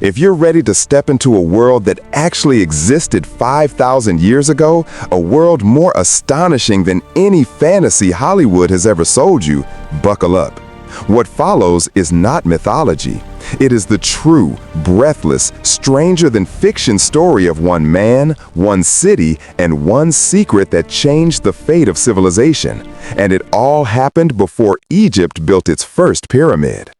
If you're ready to step into a world that actually existed 5,000 years ago, a world more astonishing than any fantasy Hollywood has ever sold you, buckle up. What follows is not mythology. It is the true, breathless, stranger-than-fiction story of one man, one city, and one secret that changed the fate of civilization. And it all happened before Egypt built its first pyramid.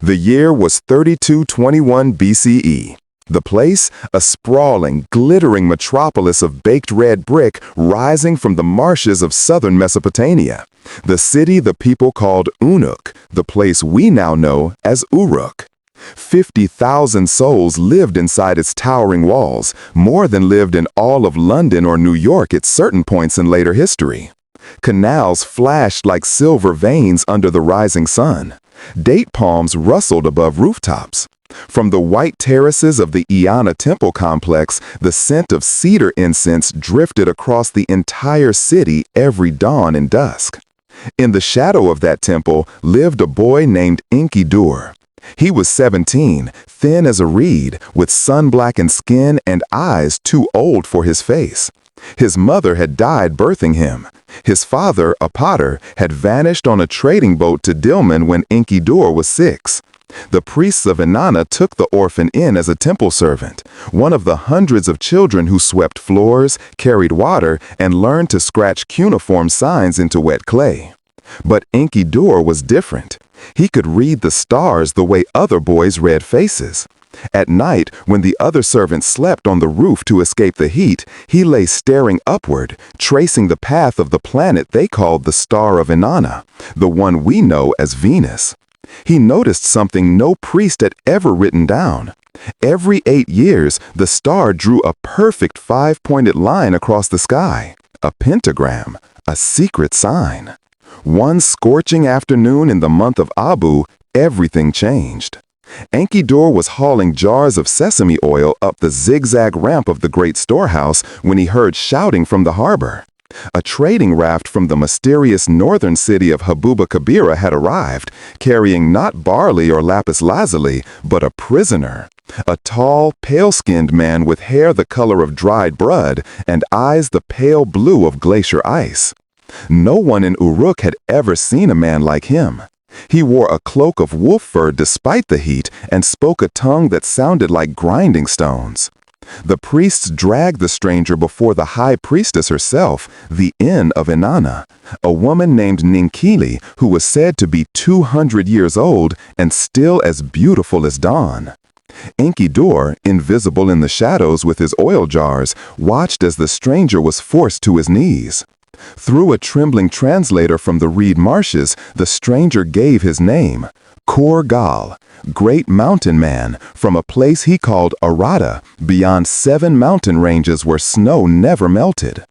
The year was 3221 BCE. The place, a sprawling, glittering metropolis of baked red brick rising from the marshes of southern Mesopotamia. The city the people called Unuk, the place we now know as Uruk. 50,000 souls lived inside its towering walls, more than lived in all of London or New York at certain points in later history. Canals flashed like silver veins under the rising sun. Date palms rustled above rooftops. From the white terraces of the Iana temple complex, the scent of cedar incense drifted across the entire city every dawn and dusk. In the shadow of that temple lived a boy named Enki-dur. He was 17, thin as a reed, with sun-blackened skin and eyes too old for his face. His mother had died birthing him. His father, a potter, had vanished on a trading boat to Dilmun when Enki-dur was 6. The priests of Inanna took the orphan in as a temple servant, one of the hundreds of children who swept floors, carried water, and learned to scratch cuneiform signs into wet clay. But Enki-dur was different. He could read the stars the way other boys read faces. At night, when the other servants slept on the roof to escape the heat, he lay staring upward, tracing the path of the planet they called the Star of Inanna, the one we know as Venus. He noticed something no priest had ever written down. Every 8 years, the star drew a perfect 5-pointed line across the sky, a pentagram, a secret sign. One scorching afternoon in the month of Abu, everything changed. Enki-dur was hauling jars of sesame oil up the zigzag ramp of the great storehouse when he heard shouting from the harbor. A trading raft from the mysterious northern city of Habuba Kabira had arrived, carrying not barley or lapis lazuli, but a prisoner. A tall, pale-skinned man with hair the color of dried blood and eyes the pale blue of glacier ice. No one in Uruk had ever seen a man like him. He wore a cloak of wolf fur despite the heat and spoke a tongue that sounded like grinding stones. The priests dragged the stranger before the high priestess herself, the Inn of Inanna, a woman named Ninkili who was said to be 200 years old and still as beautiful as dawn. Enki-dur, invisible in the shadows with his oil jars, watched as the stranger was forced to his knees. Through a trembling translator from the reed marshes, the stranger gave his name, Korgal, Great Mountain Man, from a place he called Aratta, beyond 7 mountain ranges where snow never melted.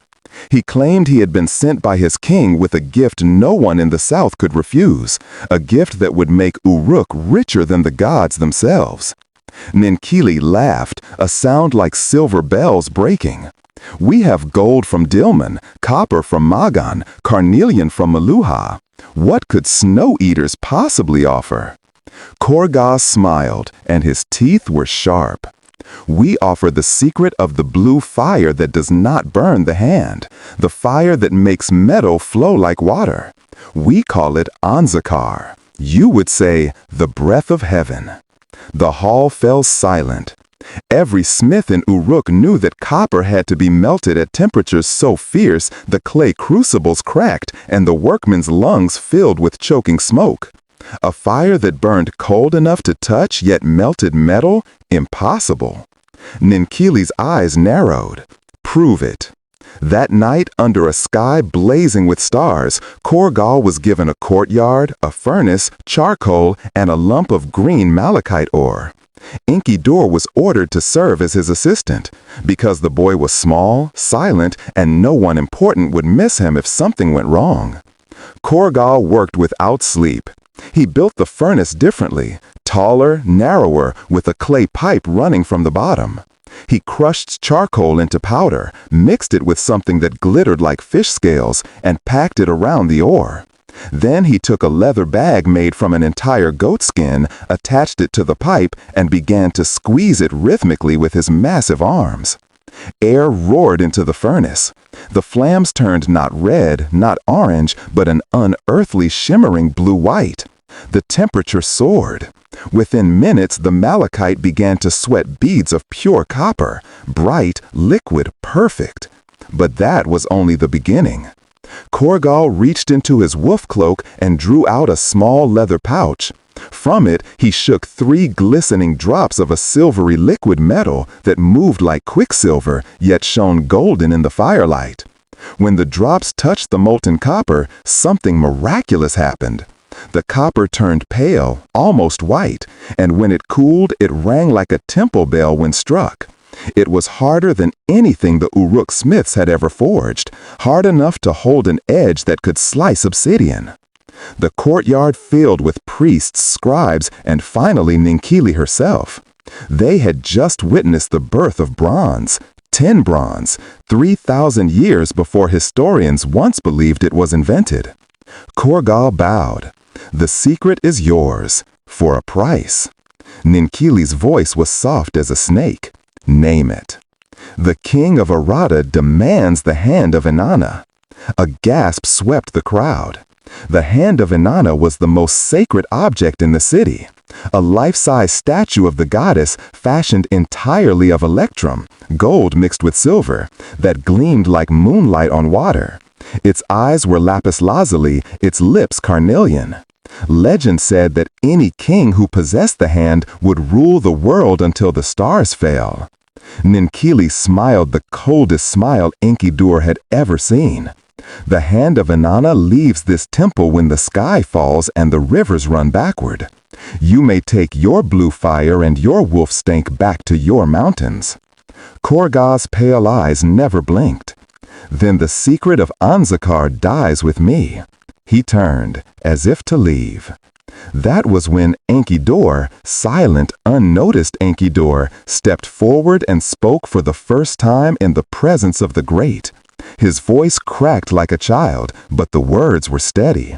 He claimed he had been sent by his king with a gift no one in the south could refuse, a gift that would make Uruk richer than the gods themselves. Ninkili laughed, a sound like silver bells breaking. We have gold from Dilmun, copper from Magan, carnelian from Maluha. What could snow eaters possibly offer? Korgal smiled, and his teeth were sharp. We offer the secret of the blue fire that does not burn the hand, the fire that makes metal flow like water. We call it Anzakar. You would say, the breath of heaven. The hall fell silent. Every smith in Uruk knew that copper had to be melted at temperatures so fierce the clay crucibles cracked and the workmen's lungs filled with choking smoke. A fire that burned cold enough to touch yet melted metal? Impossible. Ninkili's eyes narrowed. Prove it. That night, under a sky blazing with stars, Korgal was given a courtyard, a furnace, charcoal, and a lump of green malachite ore. Enki-dur was ordered to serve as his assistant, because the boy was small, silent, and no one important would miss him if something went wrong. Korgal worked without sleep. He built the furnace differently, taller, narrower, with a clay pipe running from the bottom. He crushed charcoal into powder, mixed it with something that glittered like fish scales, and packed it around the ore. Then he took a leather bag made from an entire goat skin, attached it to the pipe, and began to squeeze it rhythmically with his massive arms. Air roared into the furnace. The flames turned not red, not orange, but an unearthly shimmering blue-white. The temperature soared. Within minutes, the malachite began to sweat beads of pure copper, bright, liquid, perfect. But that was only the beginning. Korgal reached into his wolf cloak and drew out a small leather pouch. From it, he shook 3 glistening drops of a silvery liquid metal that moved like quicksilver, yet shone golden in the firelight. When the drops touched the molten copper, something miraculous happened. The copper turned pale, almost white, and when it cooled, it rang like a temple bell when struck. It was harder than anything the Uruk smiths had ever forged, hard enough to hold an edge that could slice obsidian. The courtyard filled with priests, scribes, and finally Ninkili herself. They had just witnessed the birth of bronze, 10 bronze, 3,000 years before historians once believed it was invented. Korgal bowed. "The secret is yours, for a price." Ninkili's voice was soft as a snake. "Name it." "The king of Aratta demands the hand of Inanna." A gasp swept the crowd. The hand of Inanna was the most sacred object in the city. A life-size statue of the goddess fashioned entirely of electrum, gold mixed with silver, that gleamed like moonlight on water. Its eyes were lapis lazuli, its lips carnelian. Legend said that any king who possessed the hand would rule the world until the stars fell. Ninkili smiled the coldest smile Enki-dur had ever seen. "The hand of Inanna leaves this temple when the sky falls and the rivers run backward. You may take your blue fire and your wolf stank back to your mountains." Korgal's pale eyes never blinked. "Then the secret of Anzakar dies with me." He turned, as if to leave. That was when Enki-dur, silent, unnoticed Enki-dur, stepped forward and spoke for the first time in the presence of the great. His voice cracked like a child, but the words were steady.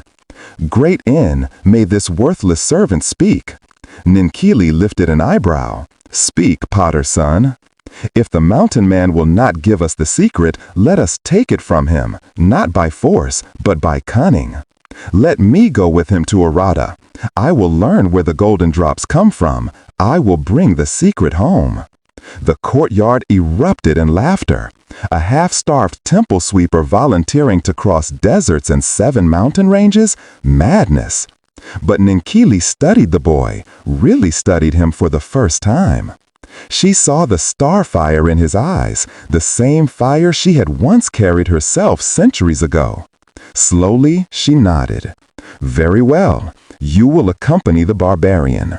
"Great En, may this worthless servant speak." Ninkili lifted an eyebrow. "Speak, Potter's son." "If the mountain man will not give us the secret, let us take it from him, not by force, but by cunning. Let me go with him to Aratta. I will learn where the golden drops come from. I will bring the secret home." The courtyard erupted in laughter. A half-starved temple sweeper volunteering to cross deserts and 7 mountain ranges? Madness. But Ninkili studied the boy, really studied him for the first time. She saw the star fire in his eyes, the same fire she had once carried herself centuries ago. Slowly, she nodded. "Very well. You will accompany the barbarian.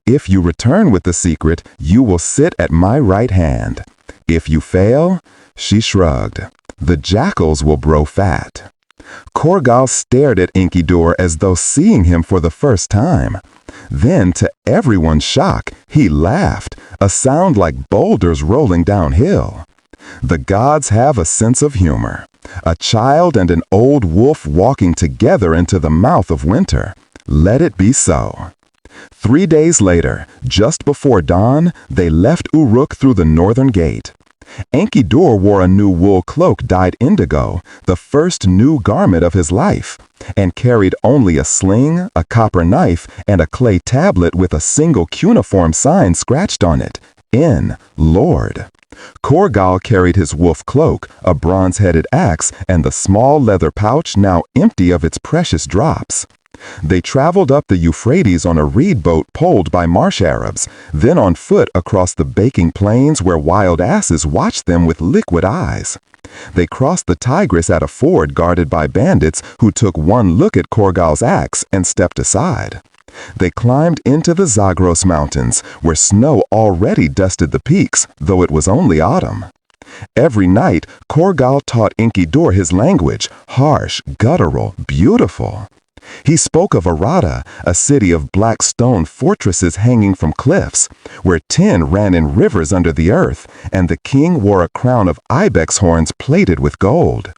If you return with the secret, you will sit at my right hand. If you fail," she shrugged, "the jackals will grow fat." Korgal stared at Enki-dur as though seeing him for the first time. Then, to everyone's shock, he laughed, a sound like boulders rolling downhill. The gods have a sense of humor. A child and an old wolf walking together into the mouth of winter. Let it be so. 3 days later, just before dawn, they left Uruk through the northern gate. Enki-dur wore a new wool cloak dyed indigo, the first new garment of his life, and carried only a sling, a copper knife, and a clay tablet with a single cuneiform sign scratched on it, En, Lord. Korgal carried his wolf cloak, a bronze-headed axe, and the small leather pouch now empty of its precious drops. They traveled up the Euphrates on a reed boat poled by marsh Arabs, then on foot across the baking plains where wild asses watched them with liquid eyes. They crossed the Tigris at a ford guarded by bandits who took one look at Korgal's axe and stepped aside. They climbed into the Zagros Mountains, where snow already dusted the peaks, though it was only autumn. Every night, Korgal taught Enki-dur his language, harsh, guttural, beautiful. He spoke of Aratta, a city of black stone fortresses hanging from cliffs, where tin ran in rivers under the earth, and the king wore a crown of ibex horns plated with gold.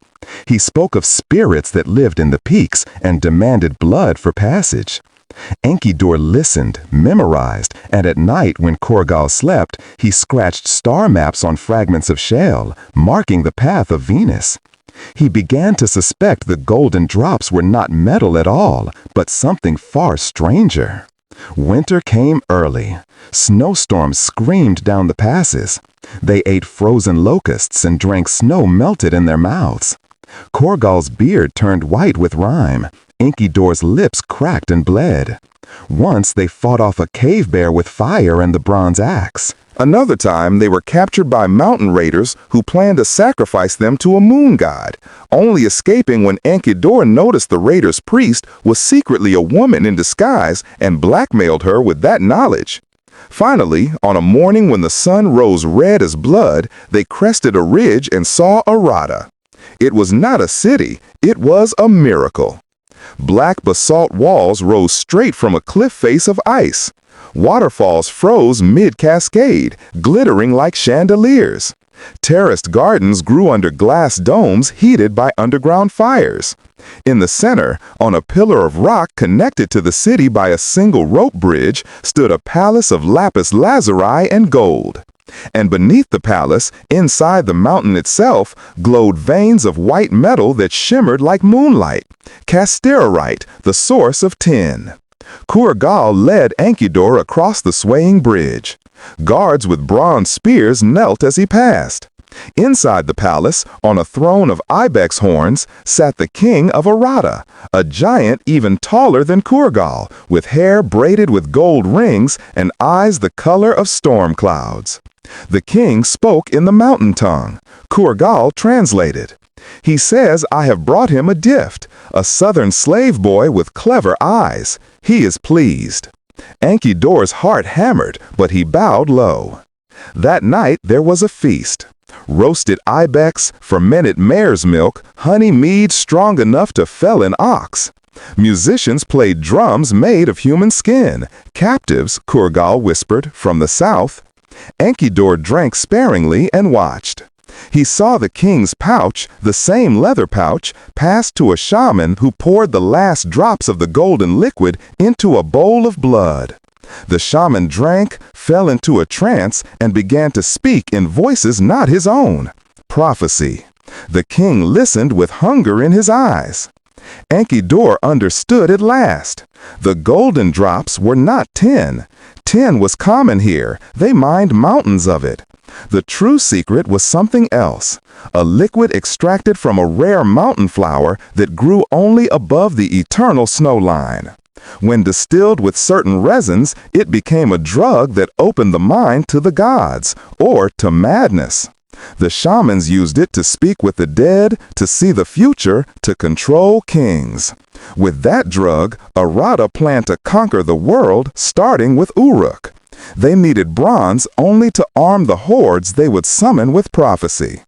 He spoke of spirits that lived in the peaks and demanded blood for passage. Enki-dur listened, memorized, and at night when Kurgal slept, he scratched star maps on fragments of shell, marking the path of Venus. He began to suspect the golden drops were not metal at all, but something far stranger. Winter came early. Snowstorms screamed down the passes. They ate frozen locusts and drank snow melted in their mouths. Kurgal's beard turned white with rime. Enki-dur's lips cracked and bled. Once they fought off a cave bear with fire and the bronze axe. Another time they were captured by mountain raiders who planned to sacrifice them to a moon god, only escaping when Enki-dur noticed the raiders' priest was secretly a woman in disguise and blackmailed her with that knowledge. Finally, on a morning when the sun rose red as blood, they crested a ridge and saw Aratta. It was not a city, it was a miracle. Black basalt walls rose straight from a cliff face of ice. Waterfalls froze mid-cascade, glittering like chandeliers. Terraced gardens grew under glass domes heated by underground fires. In the center, on a pillar of rock connected to the city by a single rope bridge, stood a palace of lapis lazuli and gold. And beneath the palace, inside the mountain itself, glowed veins of white metal that shimmered like moonlight, casterite, the source of tin. Kurgal led Enki-dur across the swaying bridge. Guards with bronze spears knelt as he passed. Inside the palace, on a throne of ibex horns, sat the king of Aratta, a giant even taller than Kurgal, with hair braided with gold rings and eyes the color of storm clouds. The king spoke in the mountain tongue. Kurgal translated. He says I have brought him a gift, a southern slave boy with clever eyes. He is pleased. Enki-dur's heart hammered, but he bowed low. That night there was a feast. Roasted ibex, fermented mare's milk, honey mead strong enough to fell an ox. Musicians played drums made of human skin. Captives, Kurgal whispered, from the south. Enki-dur drank sparingly and watched. He saw the king's pouch, the same leather pouch, passed to a shaman who poured the last drops of the golden liquid into a bowl of blood. The shaman drank, fell into a trance, and began to speak in voices not his own. Prophecy. The king listened with hunger in his eyes. Enki-dur understood at last. The golden drops were not tin. Tin was common here. They mined mountains of it. The true secret was something else, a liquid extracted from a rare mountain flower that grew only above the eternal snow line. When distilled with certain resins, it became a drug that opened the mind to the gods, or to madness. The shamans used it to speak with the dead, to see the future, to control kings. With that drug, Aratta planned to conquer the world, starting with Uruk. They needed bronze only to arm the hordes they would summon with prophecy.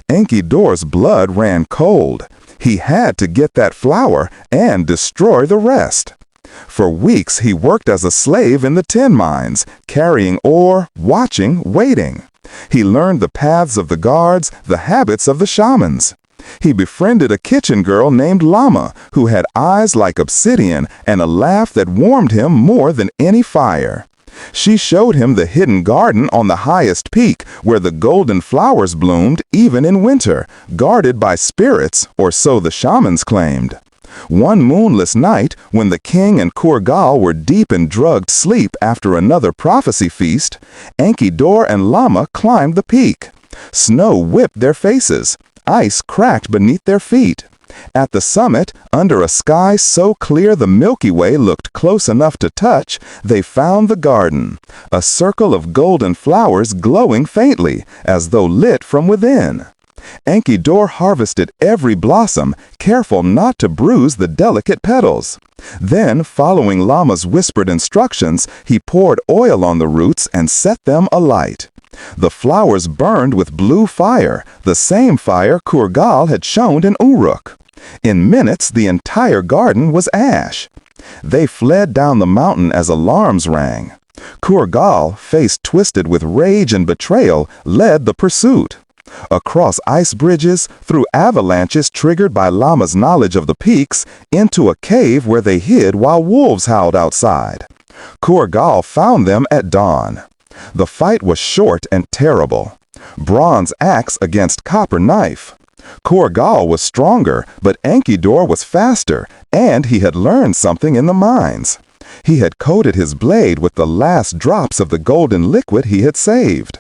Enki-dur's blood ran cold. He had to get that flower and destroy the rest. For weeks he worked as a slave in the tin mines, carrying ore, watching, waiting. He learned the paths of the guards, the habits of the shamans. He befriended a kitchen girl named Lama, who had eyes like obsidian and a laugh that warmed him more than any fire. She showed him the hidden garden on the highest peak, where the golden flowers bloomed even in winter, guarded by spirits, or so the shamans claimed. One moonless night, when the king and Kurgal were deep in drugged sleep after another prophecy feast, Enki-dur and Lama climbed the peak. Snow whipped their faces. Ice cracked beneath their feet. At the summit, under a sky so clear the Milky Way looked close enough to touch, they found the garden, a circle of golden flowers glowing faintly, as though lit from within. Enki-dur harvested every blossom, careful not to bruise the delicate petals. Then, following Lama's whispered instructions, he poured oil on the roots and set them alight. The flowers burned with blue fire, the same fire Kurgal had shown in Uruk. In minutes, the entire garden was ash. They fled down the mountain as alarms rang. Kurgal, face twisted with rage and betrayal, led the pursuit. Across ice bridges, through avalanches triggered by Lama's knowledge of the peaks, into a cave where they hid while wolves howled outside. Kurgal found them at dawn. The fight was short and terrible. Bronze axe against copper knife. Kurgal was stronger, but Enki-dur was faster, and he had learned something in the mines. He had coated his blade with the last drops of the golden liquid he had saved.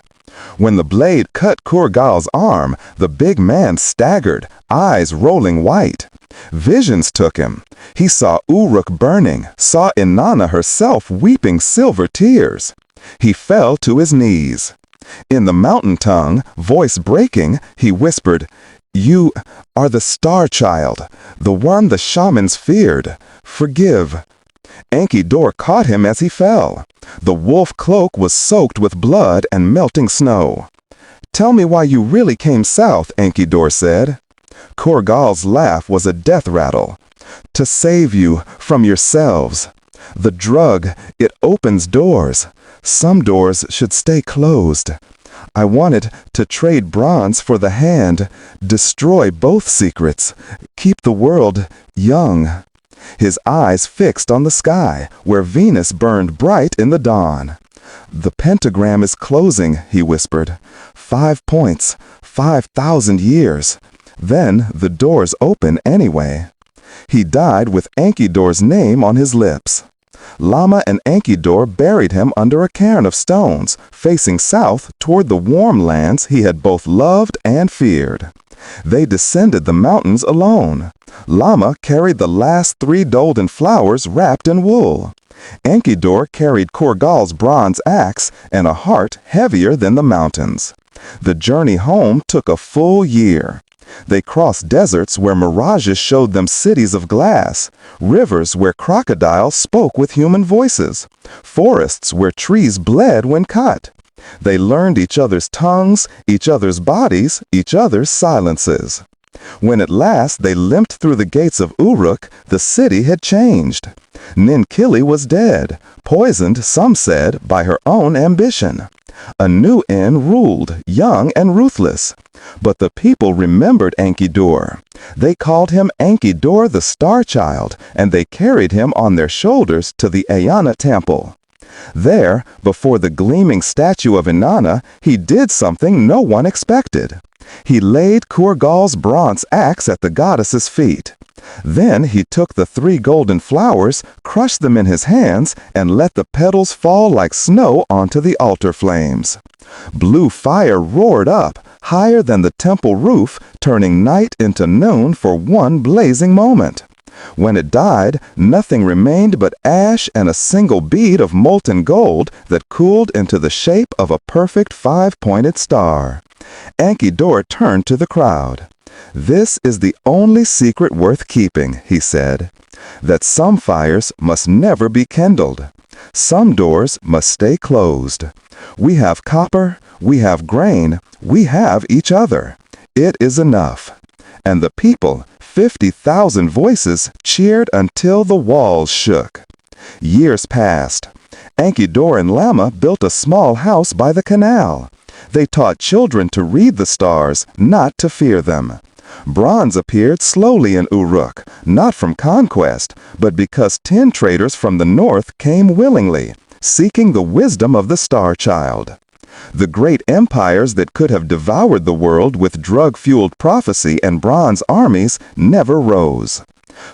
When the blade cut Kurgal's arm, the big man staggered, eyes rolling white. Visions took him. He saw Uruk burning, saw Inanna herself weeping silver tears. He fell to his knees. In the mountain tongue, voice breaking, he whispered, "You are the star child, the one the shamans feared. Forgive." Enki-dur caught him as he fell. The wolf cloak was soaked with blood and melting snow. "Tell me why you really came south," Enki-dur said. Kurgal's laugh was a death rattle. "To save you from yourselves. The drug, it opens doors. Some doors should stay closed. I wanted to trade bronze for the hand, destroy both secrets, keep the world young." His eyes fixed on the sky, where Venus burned bright in the dawn. "The pentagram is closing," he whispered. 5 points, 5,000 years. Then the doors open anyway. He died with Enki-dur's name on his lips. Lama and Enki-dur buried him under a cairn of stones, facing south toward the warm lands he had both loved and feared. They descended the mountains alone. Lama carried the last 3 golden flowers wrapped in wool. Enki-dur carried Kurgal's bronze axe and a heart heavier than the mountains. The journey home took a full year. They crossed deserts where mirages showed them cities of glass, rivers where crocodiles spoke with human voices, forests where trees bled when cut. They learned each other's tongues, each other's bodies, each other's silences. When at last they limped through the gates of Uruk, the city had changed. Ninkili was dead, poisoned, some said, by her own ambition. A new En ruled, young and ruthless. But the people remembered Enki-dur. They called him Enki-dur the Star Child, and they carried him on their shoulders to the Ayana temple. There, before the gleaming statue of Inanna, he did something no one expected. He laid Kurgal's bronze axe at the goddess's feet. Then he took the 3 golden flowers, crushed them in his hands, and let the petals fall like snow onto the altar flames. Blue fire roared up, higher than the temple roof, turning night into noon for one blazing moment. When it died, nothing remained but ash and a single bead of molten gold that cooled into the shape of a perfect 5-pointed star. Enki-dur turned to the crowd. "This is the only secret worth keeping," he said. "That some fires must never be kindled. Some doors must stay closed. We have copper, we have grain, we have each other. It is enough." And the people, 50,000 voices, cheered until the walls shook. Years passed. Enki-dur and Lama built a small house by the canal. They taught children to read the stars, not to fear them. Bronze appeared slowly in Uruk, not from conquest, but because 10 traders from the north came willingly, seeking the wisdom of the Star Child. The great empires that could have devoured the world with drug-fueled prophecy and bronze armies never rose.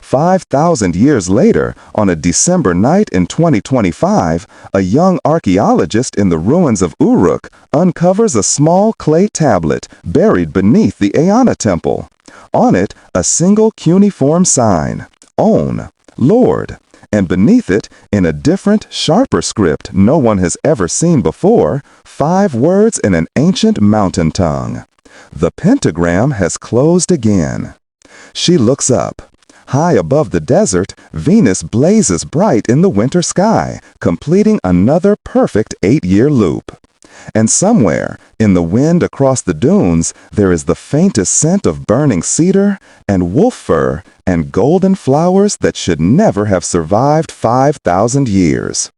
5,000 years later, on a December night in 2025, a young archaeologist in the ruins of Uruk uncovers a small clay tablet buried beneath the Ayana temple. On it, a single cuneiform sign, Own, Lord, and beneath it, in a different, sharper script no one has ever seen before, 5 words in an ancient mountain tongue. The pentagram has closed again. She looks up. High above the desert, Venus blazes bright in the winter sky, completing another perfect 8-year loop. And somewhere, in the wind across the dunes, there is the faintest scent of burning cedar and wolf fur and golden flowers that should never have survived 5,000 years.